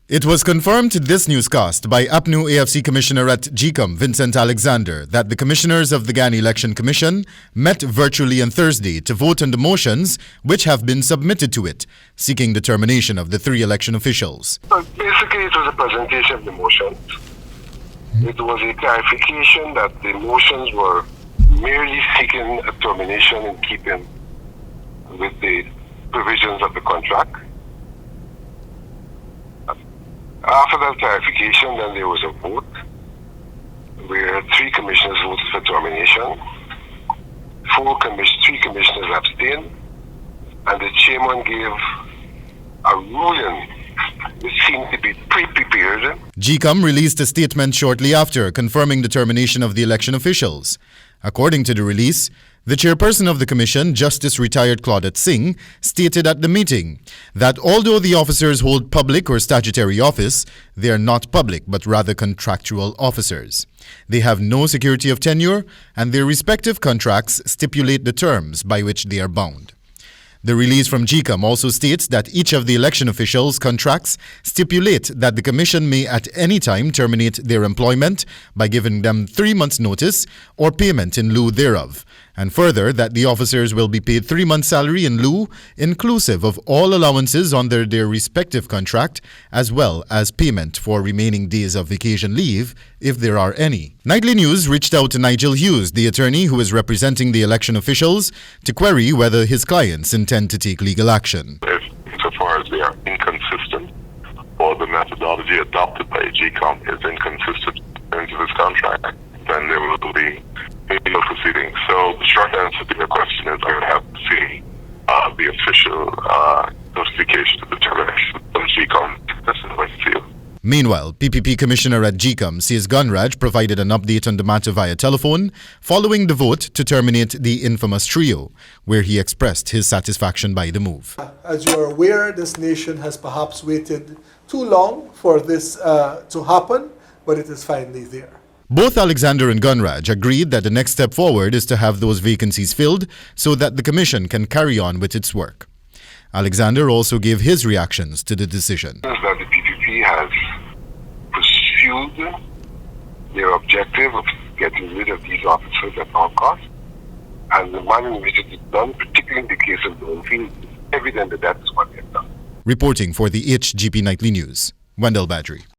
It was confirmed to this newscast by APNU AFC Commissioner at GECOM, Vincent Alexander, that the commissioners of the Guyana Election Commission met virtually on Thursday to vote on the motions which have been submitted to it, seeking the termination of the 3 election officials. Basically, it was a presentation of the motions. It was a clarification that the motions were merely seeking a termination in keeping with the provisions of the contract. After that clarification, then there was a vote where 3 commissioners voted for termination, 3 commissioners abstained, and the chairman gave a ruling which seemed to be pre-prepared. GECOM released a statement shortly after, confirming the termination of the election officials. According to the release, the chairperson of the commission, Justice Retired Claudette Singh, stated at the meeting that although the officers hold public or statutory office, they are not public but rather contractual officers. They have no security of tenure and their respective contracts stipulate the terms by which they are bound. The release from GECOM also states that each of the election officials' contracts stipulate that the commission may at any time terminate their employment by giving them 3 months' notice or payment in lieu thereof, and further that the officers will be paid 3 months' salary in lieu, inclusive of all allowances under their respective contract, as well as payment for remaining days of vacation leave, if there are any. Nightly News reached out to Nigel Hughes, the attorney who is representing the election officials, to query whether his clients intend to take legal action. Insofar as they are inconsistent, or the methodology adopted by GECOM is inconsistent into this contract, then there will be legal proceedings. So the short answer to your question is I would have to see the official notification of the termination from GECOM. That's the way I feel. Meanwhile, PPP Commissioner at GECOM, C.S. Gunraj, provided an update on the matter via telephone following the vote to terminate the infamous trio, where he expressed his satisfaction by the move. As you are aware, this nation has perhaps waited too long for this to happen, but it is finally there. Both Alexander and Gunraj agreed that the next step forward is to have those vacancies filled so that the Commission can carry on with its work. Alexander also gave his reactions to the decision. That the PPP has pursued their objective of getting rid of these officers at all costs, and the manner in which it is done, particularly in the case of Lowenfield, is evident that that is what they have done. Reporting for the HGP Nightly News, Wendell Badrie.